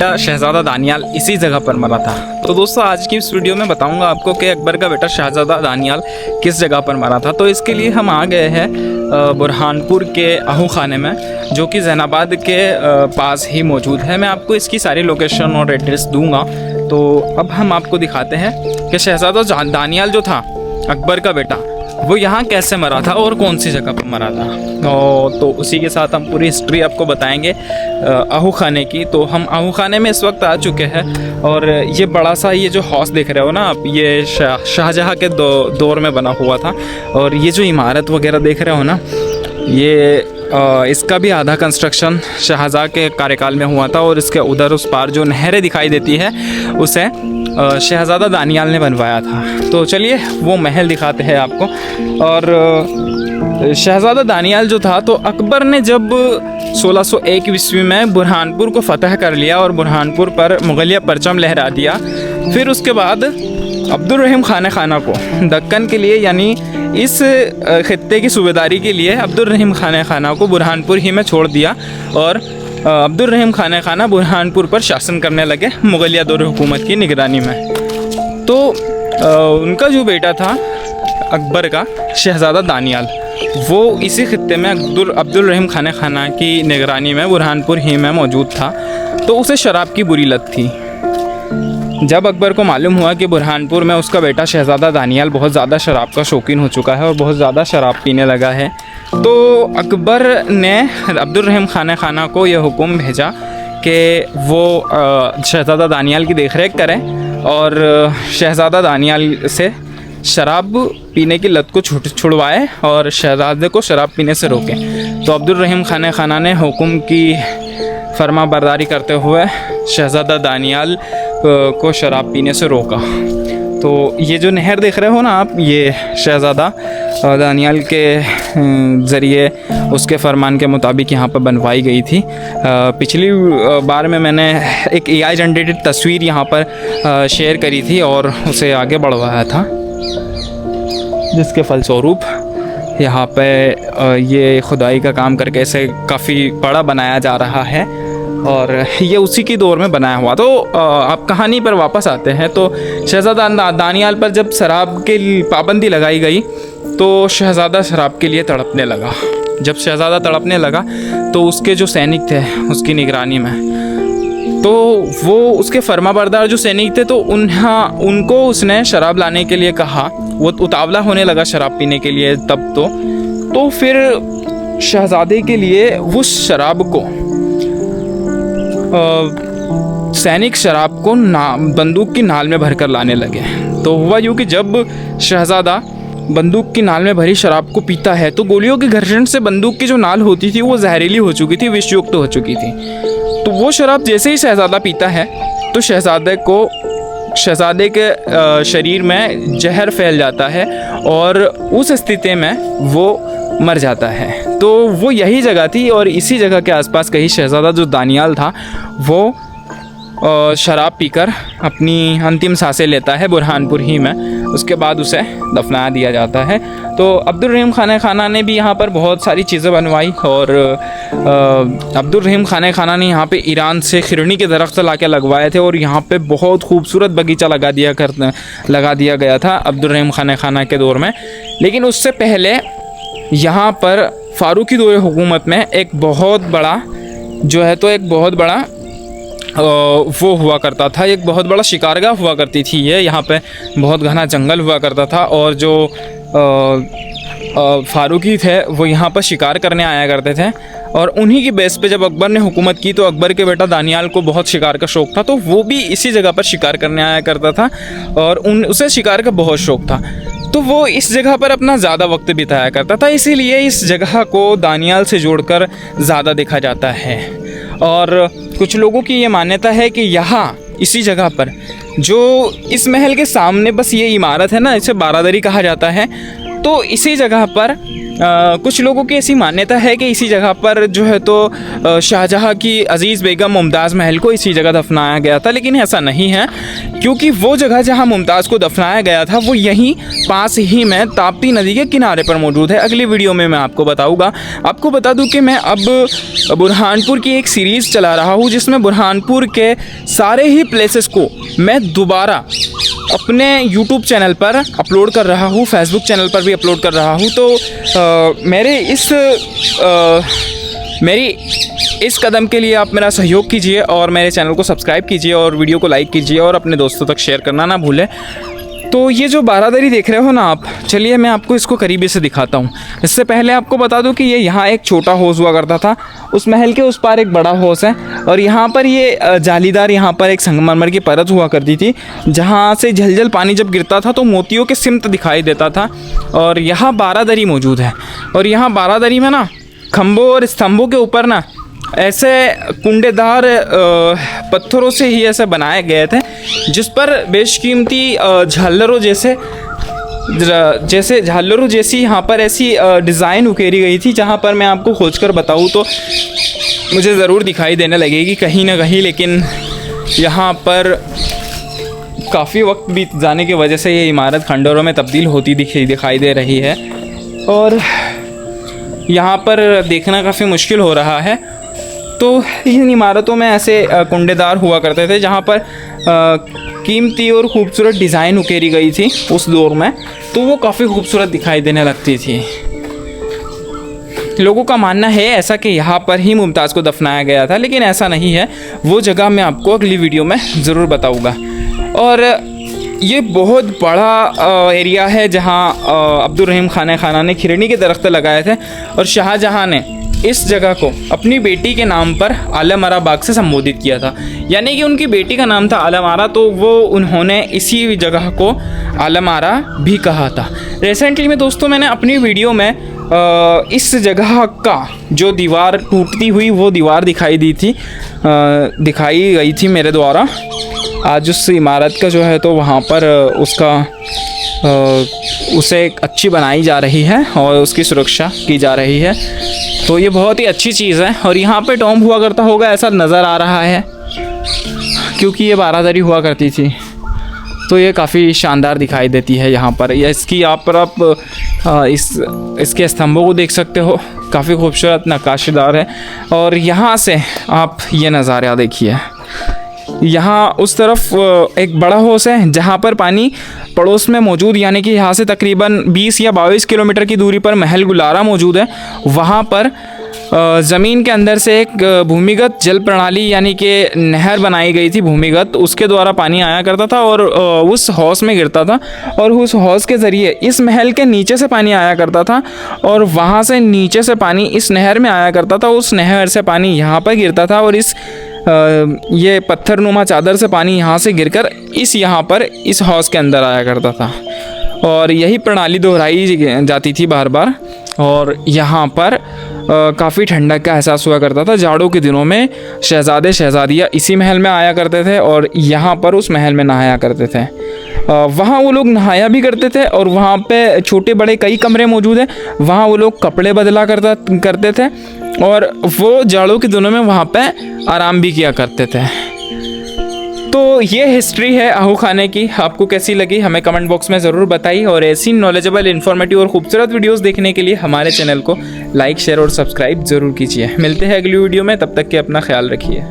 शहजादा दानियाल इसी जगह पर मरा था। तो दोस्तों आज की इस वीडियो में बताऊंगा आपको कि अकबर का बेटा शहजादा दानियाल किस जगह पर मरा था। तो इसके लिए हम आ गए हैं बुरहानपुर के आहू खाने में, जो कि जैनाबाद के पास ही मौजूद है। मैं आपको इसकी सारी लोकेशन और एड्रेस दूंगा। तो अब हम आपको दिखाते हैं कि शहजादा दानियाल जो था अकबर का बेटा, वो यहाँ कैसे मरा था और कौन सी जगह पर मरा था। तो उसी के साथ हम पूरी हिस्ट्री आपको बताएंगे आहू खाने की। तो हम आहू खाने में इस वक्त आ चुके हैं और ये बड़ा सा ये जो हाउस देख रहे हो ना आप, ये शाहजहाँ के दौर में बना हुआ था। और ये जो इमारत वगैरह देख रहे हो ना, ये इसका भी आधा कंस्ट्रक्शन शाहजहाँ के कार्यकाल में हुआ था। और इसके उधर उस पार जो नहरें दिखाई देती है उसे शहजादा दानियाल ने बनवाया था। तो चलिए वो महल दिखाते हैं आपको। और शहजादा दानियाल जो था, तो अकबर ने जब 1601 ईस्वी में बुरहानपुर को फतह कर लिया और बुरहानपुर पर मुगलिया परचम लहरा दिया, फिर उसके बाद अब्दुल रहीम खाना को दक्कन के लिए, यानी इस खित्ते की सूबेदारी के लिए अब्दुल रहीम खाना को बुरहानपुर ही में छोड़ दिया। और अब्दुल रहीम खाना बुरहानपुर पर शासन करने लगे मुगलिया दौर हुकूमत की निगरानी में। तो उनका जो बेटा था अकबर का शहजादा दानियाल, वो इसी खित्ते में अब्दुल रहीम खाना की निगरानी में बुरहानपुर ही में मौजूद था। तो उसे शराब की बुरी लत थी। जब अकबर को मालूम हुआ कि बुरहानपुर में उसका बेटा शहजादा दानियाल बहुत ज़्यादा शराब का शौकीन हो चुका है और बहुत ज़्यादा शराब पीने लगा है, तो अकबर ने अब्दुल रहीम खाना को यह हुक्म भेजा कि वो शहजादा दानियाल की देखरेख करें और शहजादा दानियाल से शराब पीने की लत को छुड़वाए और शहजादे को शराब पीने से रोकें। तो अब्दुल रहीम खाना ने हुक्म की फरमा बरदारी करते हुए शहजादा दानियाल को शराब पीने से रोका। तो ये जो नहर देख रहे हो ना आप, ये शहजादा दानियाल के ज़रिए उसके फरमान के मुताबिक यहाँ पर बनवाई गई थी। पिछली बार में मैंने एक AI जनरेटेड तस्वीर यहाँ पर शेयर करी थी और उसे आगे बढ़वाया था, जिसके फलस्वरूप यहाँ पे ये खुदाई का काम करके इसे काफ़ी बड़ा बनाया जा रहा है और ये उसी की दौर में बनाया हुआ। तो आप कहानी पर वापस आते हैं। तो शहजादा दानियाल पर जब शराब की पाबंदी लगाई गई तो शहजादा शराब के लिए तड़पने लगा। जब शहजादा तड़पने लगा तो उसके जो सैनिक थे उसकी निगरानी में, तो वो उसके फरमाबरदार जो सैनिक थे, तो उनको उसने शराब लाने के लिए कहा। वो उतावला होने लगा शराब पीने के लिए तब। तो फिर शहजादे के लिए वो शराब को सैनिक शराब को बंदूक की नाल में भरकर लाने लगे। तो हुआ यूँ कि जब शहजादा बंदूक की नाल में भरी शराब को पीता है तो गोलियों के घर्षण से बंदूक की जो नाल होती थी वो जहरीली हो चुकी थी, विषयुक्त हो चुकी थी। तो वो शराब जैसे ही शहजादा पीता है तो शहजादे के शरीर में जहर फैल जाता है और उस स्थिति में वो मर जाता है। तो वो यही जगह थी और इसी जगह के आसपास कहीं शहजादा जो दानियाल था वो शराब पीकर अपनी अंतिम सांसें लेता है बुरहानपुर ही में। उसके बाद उसे दफना दिया जाता है। तो अब्दुल रहीम खाना ने भी यहाँ पर बहुत सारी चीज़ें बनवाई और अब्दुल रहीम खाना ने यहाँ पे ईरान से खिरनी के दरख्त ला के लगवाए थे और यहाँ पे बहुत खूबसूरत बगीचा लगा दिया गया था अब्दुल रहीम खाना के दौर में। लेकिन उससे पहले यहाँ पर फारूकी दौर हुकूमत में एक बहुत बड़ा जो है, तो एक बहुत बड़ा वो हुआ करता था, एक बहुत बड़ा शिकारगाह हुआ करती थी ये। यहाँ पे बहुत घना जंगल हुआ करता था और जो फारूकी थे वो यहाँ पर शिकार करने आया करते थे। और उन्हीं की बेस पे जब अकबर ने हुकूमत की तो अकबर के बेटा दानियाल को बहुत शिकार का शौक़ था, तो वो भी इसी जगह पर शिकार करने आया करता था और उसे शिकार का बहुत शौक़ था। तो वो इस जगह पर अपना ज़्यादा वक्त बिताया करता था, इसीलिए इस जगह को दानियाल से जोड़कर ज़्यादा देखा जाता है। और कुछ लोगों की ये मान्यता है कि यहाँ इसी जगह पर जो इस महल के सामने बस ये इमारत है ना, इसे बारादरी कहा जाता है, तो इसी जगह पर कुछ लोगों की ऐसी मान्यता है कि इसी जगह पर जो है तो शाहजहाँ की अजीज़ बेगम मुमताज़ महल को इसी जगह दफनाया गया था, लेकिन ऐसा नहीं है, क्योंकि वो जगह जहाँ मुमताज़ को दफनाया गया था वो यहीं पास ही में ताप्ती नदी के किनारे पर मौजूद है। अगली वीडियो में मैं आपको बताऊँगा। आपको बता दूँ कि मैं अब बुरहानपुर की एक सीरीज़ चला रहा हूँ जिसमें बुरहानपुर के सारे ही प्लेसेस को मैं दोबारा अपने YouTube चैनल पर अपलोड कर रहा हूँ, Facebook चैनल पर भी अपलोड कर रहा हूँ। तो मेरी इस कदम के लिए आप मेरा सहयोग कीजिए और मेरे चैनल को सब्सक्राइब कीजिए और वीडियो को लाइक कीजिए और अपने दोस्तों तक शेयर करना ना भूलें। तो ये जो बारादरी देख रहे हो ना आप, चलिए मैं आपको इसको करीबी से दिखाता हूँ। इससे पहले आपको बता दूँ कि ये यहाँ एक छोटा हौज़ हुआ करता था, उस महल के उस पार एक बड़ा हौज़ है और यहाँ पर ये जालीदार यहाँ पर एक संगमरमर की परत हुआ करती थी जहाँ से झलझल पानी जब गिरता था तो मोतियों के सिमत दिखाई देता था। और यहाँ बारादरी मौजूद है और यहाँ बारादरी में ना खम्भों और स्तंभों के ऊपर ना ऐसे कुंडेदार पत्थरों से ही ऐसे बनाए गए थे जिस पर बेशकीमती झालरों जैसी यहाँ पर ऐसी डिज़ाइन उकेरी गई थी, जहाँ पर मैं आपको खोजकर बताऊँ तो मुझे ज़रूर दिखाई देने लगेगी कहीं ना कहीं, लेकिन यहाँ पर काफ़ी वक्त बीत जाने की वजह से ये इमारत खंडहरों में तब्दील होती दिखाई दे रही है और यहाँ पर देखना काफ़ी मुश्किल हो रहा है। तो इन इमारतों में ऐसे कुंडेदार हुआ करते थे जहाँ पर कीमती और ख़ूबसूरत डिज़ाइन उकेरी गई थी उस दौर में, तो वो काफ़ी खूबसूरत दिखाई देने लगती थी। लोगों का मानना है ऐसा कि यहाँ पर ही मुमताज़ को दफनाया गया था, लेकिन ऐसा नहीं है। वो जगह मैं आपको अगली वीडियो में ज़रूर बताऊँगा। और ये बहुत बड़ा एरिया है जहाँ अब्दुल रहीम खाना ने खिरनी के दरख्त लगाए थे और शाहजहाँ ने इस जगह को अपनी बेटी के नाम पर आलम आरा बाग से संबोधित किया था, यानी कि उनकी बेटी का नाम था आलम आरा, तो वो उन्होंने इसी जगह को आलम आरा भी कहा था। रिसेंटली में दोस्तों मैंने अपनी वीडियो में इस जगह का जो दीवार टूटती हुई वो दीवार दिखाई गई थी मेरे द्वारा। आज उस इमारत का जो है तो वहाँ पर उसे अच्छी बनाई जा रही है और उसकी सुरक्षा की जा रही है, तो ये बहुत ही अच्छी चीज़ है। और यहाँ पे टॉम हुआ करता होगा ऐसा नज़र आ रहा है, क्योंकि ये बारादरी हुआ करती थी, तो ये काफ़ी शानदार दिखाई देती है यहाँ पर। या इसकी आप इसके स्तंभों को देख सकते हो, काफ़ी खूबसूरत नक्काशीदार है। और यहाँ से आप ये नज़ारा देखिए, यहाँ उस तरफ एक बड़ा हौज़ है जहाँ पर पानी पड़ोस में मौजूद, यानी कि यहाँ से तकरीबन 20 या 22 किलोमीटर की दूरी पर महल गुलारा मौजूद है। वहाँ पर ज़मीन के अंदर से एक भूमिगत जल प्रणाली यानी कि नहर बनाई गई थी भूमिगत, उसके द्वारा पानी आया करता था और उस हौज़ में गिरता था और उस हौज़ के ज़रिए इस महल के नीचे से पानी आया करता था और वहाँ से नीचे से पानी इस नहर में आया करता था। उस नहर से पानी यहाँ पर गिरता था और ये पत्थरनुमा चादर से पानी यहाँ से गिरकर यहाँ पर इस हौज़ के अंदर आया करता था और यही प्रणाली दोहराई जाती थी बार बार। और यहाँ पर काफ़ी ठंडक का एहसास हुआ करता था। जाड़ों के दिनों में शहज़ादे शहज़ादियाँ इसी महल में आया करते थे और यहाँ पर उस महल में नहाया करते थे। वहाँ वो लोग नहाया भी करते थे और वहाँ पे छोटे बड़े कई कमरे मौजूद हैं, वहाँ वो लोग कपड़े बदला करते थे और वो जाड़ों के दिनों में वहाँ पे आराम भी किया करते थे। तो ये हिस्ट्री है आहू खाने की। आपको कैसी लगी हमें कमेंट बॉक्स में ज़रूर बताइए और ऐसी नॉलेजेबल इन्फॉर्मेटिव और खूबसूरत वीडियोस देखने के लिए हमारे चैनल को लाइक शेयर और सब्सक्राइब ज़रूर कीजिए। मिलते हैं अगली वीडियो में, तब तक के अपना ख्याल रखिए।